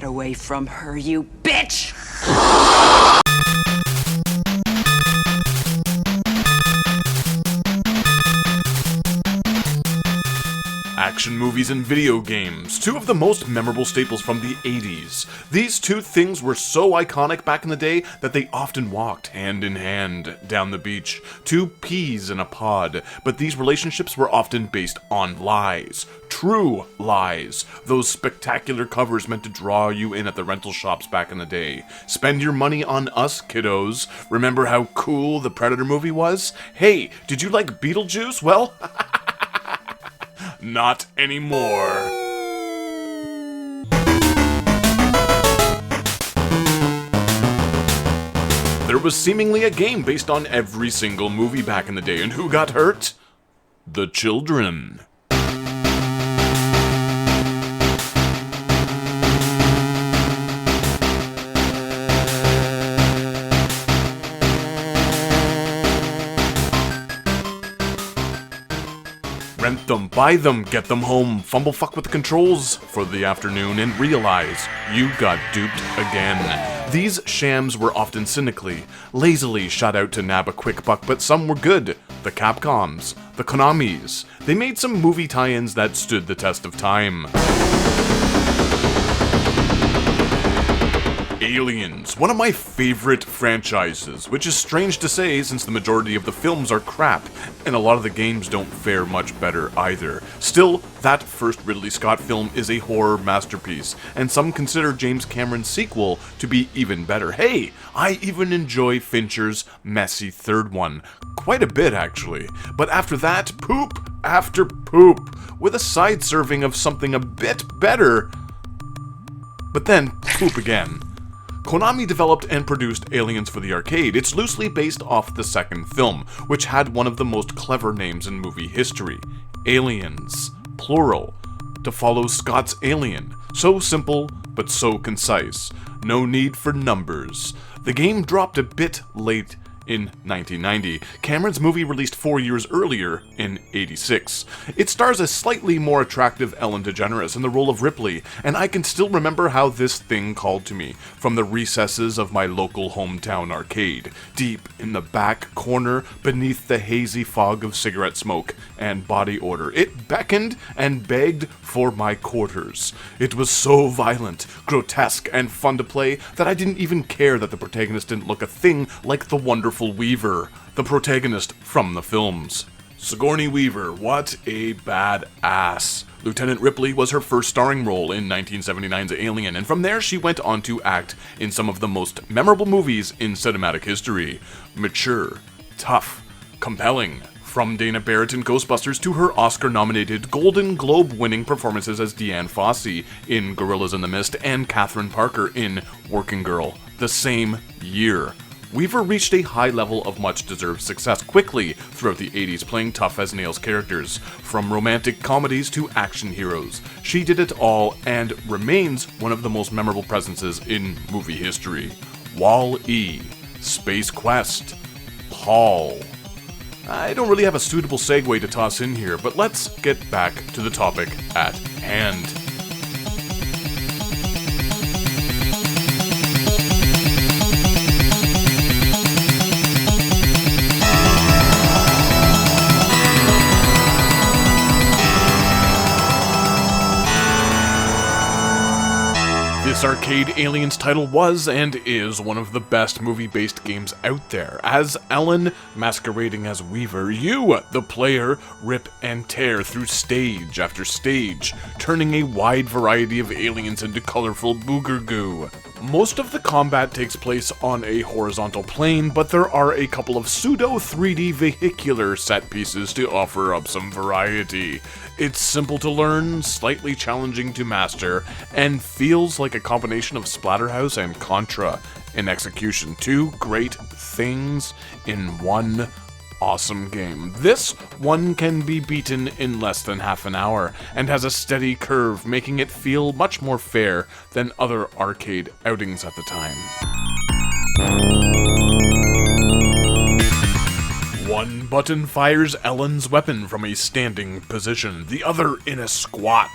Get away from her, you bitch! Action movies and video games, two of the most memorable staples from the 80s. These two things were so iconic back in the day that they often walked hand in hand down the beach. Two peas in a pod, but these relationships were often based on lies. True lies. Those spectacular covers meant to draw you in at the rental shops back in the day. Spend your money on us, kiddos. Remember how cool the Predator movie was? Hey, did you like Beetlejuice? Well, not anymore. There was seemingly a game based on every single movie back in the day, and who got hurt? The children. Rent them, buy them, get them home, fumble fuck with the controls for the afternoon, and realize you got duped again. These shams were often cynically, lazily shot out to nab a quick buck, but some were good. The Capcoms, the Konamis. They made some movie tie-ins that stood the test of time. Aliens, one of my favorite franchises, which is strange to say since the majority of the films are crap, and a lot of the games don't fare much better either. Still, that first Ridley Scott film is a horror masterpiece, and some consider James Cameron's sequel to be even better. Hey, I even enjoy Fincher's messy third one. Quite a bit, actually. But after that, poop after poop, with a side serving of something a bit better, but then poop again. Konami developed and produced Aliens for the arcade. It's loosely based off the second film, which had one of the most clever names in movie history. Aliens, plural, to follow Scott's Alien. So simple, but so concise. No need for numbers. The game dropped a bit late in 1990. Cameron's movie released 4 years earlier in 86. It stars a slightly more attractive Ellen DeGeneres in the role of Ripley, and I can still remember how this thing called to me from the recesses of my local hometown arcade, deep in the back corner beneath the hazy fog of cigarette smoke and body odor. It beckoned and begged for my quarters. It was so violent, grotesque, and fun to play that I didn't even care that the protagonist didn't look a thing like the wonderful Weaver, the protagonist from the films. Sigourney Weaver, what a badass. Lieutenant Ripley was her first starring role in 1979's Alien, and from there she went on to act in some of the most memorable movies in cinematic history. Mature, tough, compelling, from Dana Barrett in Ghostbusters to her Oscar-nominated Golden Globe-winning performances as Deanne Fossey in Gorillas in the Mist and Catherine Parker in Working Girl the same year. Weaver reached a high level of much-deserved success quickly throughout the 80s, playing tough-as-nails characters. From romantic comedies to action heroes, she did it all and remains one of the most memorable presences in movie history. Wall-E, Space Quest, Paul. I don't really have a suitable segue to toss in here, but let's get back to the topic at hand. This arcade Aliens title was and is one of the best movie-based games out there. As Ellen, masquerading as Weaver, you, the player, rip and tear through stage after stage, turning a wide variety of aliens into colorful booger goo. Most of the combat takes place on a horizontal plane, but there are a couple of pseudo 3D vehicular set pieces to offer up some variety. It's simple to learn, slightly challenging to master, and feels like a combination of Splatterhouse and Contra in execution. Two great things in one awesome game. This one can be beaten in less than half an hour, and has a steady curve, making it feel much more fair than other arcade outings at the time. One button fires Ellen's weapon from a standing position, the other in a squat.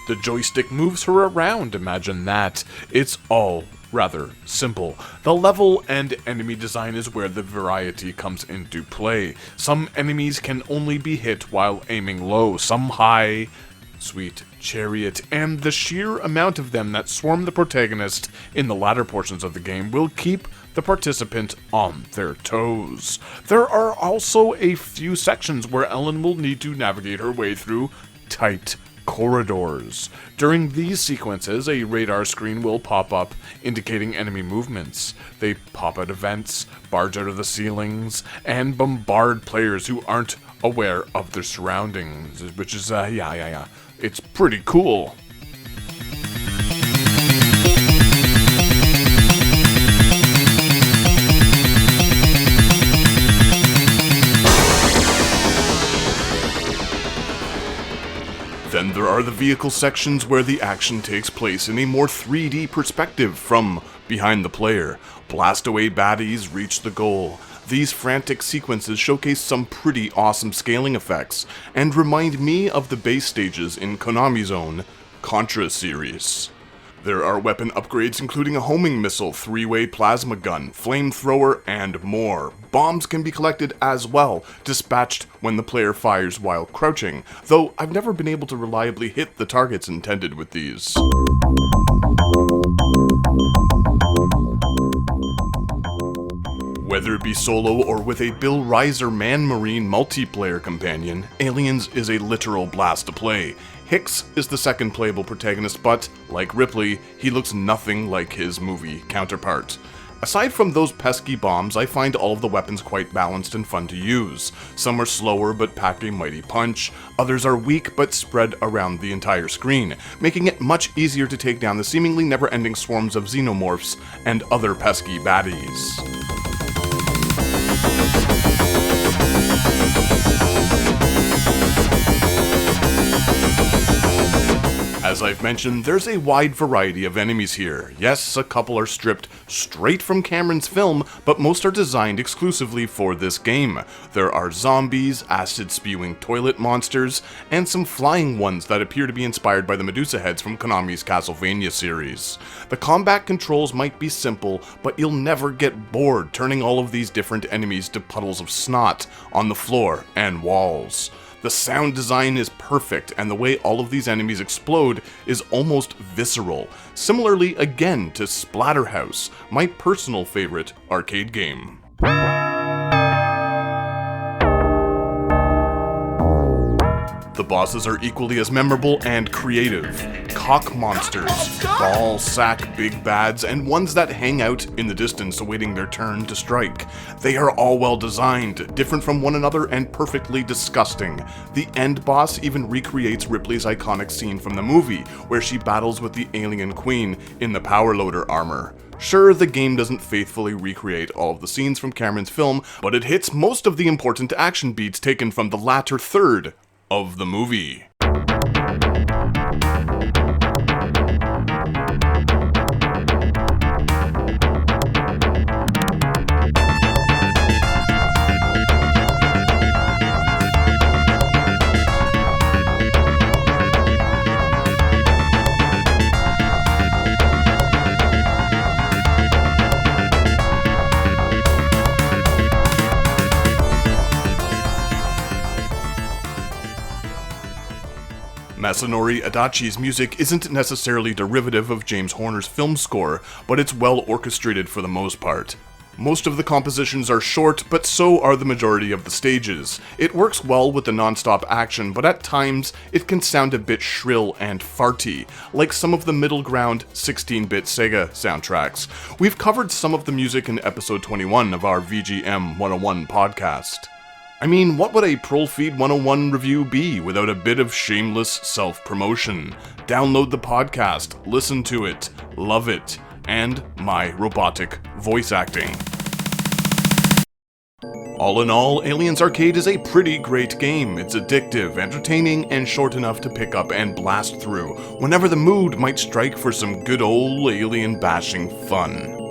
The joystick moves her around, imagine that. It's all rather simple. The level and enemy design is where the variety comes into play. Some enemies can only be hit while aiming low, some high. Sweet chariot, and the sheer amount of them that swarm the protagonist in the latter portions of the game will keep the participant on their toes. There are also a few sections where Ellen will need to navigate her way through tight corridors. During these sequences, a radar screen will pop up indicating enemy movements. They pop out of vents, barge out of the ceilings, and bombard players who aren't aware of their surroundings, which is, it's pretty cool. Then there are the vehicle sections where the action takes place in a more 3D perspective from behind the player. Blast away baddies, reach the goal. These frantic sequences showcase some pretty awesome scaling effects, and remind me of the base stages in Konami's own Contra series. There are weapon upgrades including a homing missile, 3-way plasma gun, flamethrower, and more. Bombs can be collected as well, dispatched when the player fires while crouching, though I've never been able to reliably hit the targets intended with these. Whether it be solo or with a Bill Reiser man-marine multiplayer companion, Aliens is a literal blast to play. Hicks is the second playable protagonist, but, like Ripley, he looks nothing like his movie counterpart. Aside from those pesky bombs, I find all of the weapons quite balanced and fun to use. Some are slower but pack a mighty punch, others are weak but spread around the entire screen, making it much easier to take down the seemingly never-ending swarms of xenomorphs and other pesky baddies. As I've mentioned, there's a wide variety of enemies here. Yes, a couple are stripped straight from Cameron's film, but most are designed exclusively for this game. There are zombies, acid-spewing toilet monsters, and some flying ones that appear to be inspired by the Medusa heads from Konami's Castlevania series. The combat controls might be simple, but you'll never get bored turning all of these different enemies to puddles of snot on the floor and walls. The sound design is perfect, and the way all of these enemies explode is almost visceral. Similarly, again, to Splatterhouse, my personal favorite arcade game. The bosses are equally as memorable and creative. Cock monsters, ball sack big bads, and ones that hang out in the distance awaiting their turn to strike. They are all well designed, different from one another, and perfectly disgusting. The end boss even recreates Ripley's iconic scene from the movie, where she battles with the alien queen in the power loader armor. Sure, the game doesn't faithfully recreate all of the scenes from Cameron's film, but it hits most of the important action beats taken from the latter third of the movie. Masanori Adachi's music isn't necessarily derivative of James Horner's film score, but it's well orchestrated for the most part. Most of the compositions are short, but so are the majority of the stages. It works well with the non-stop action, but at times it can sound a bit shrill and farty, like some of the middle ground 16-bit Sega soundtracks. We've covered some of the music in episode 21 of our VGM 101 podcast. I mean, what would a Prolfeed 101 review be without a bit of shameless self-promotion? Download the podcast, listen to it, love it, and my robotic voice acting. All in all, Aliens Arcade is a pretty great game. It's addictive, entertaining, and short enough to pick up and blast through whenever the mood might strike for some good old alien bashing fun.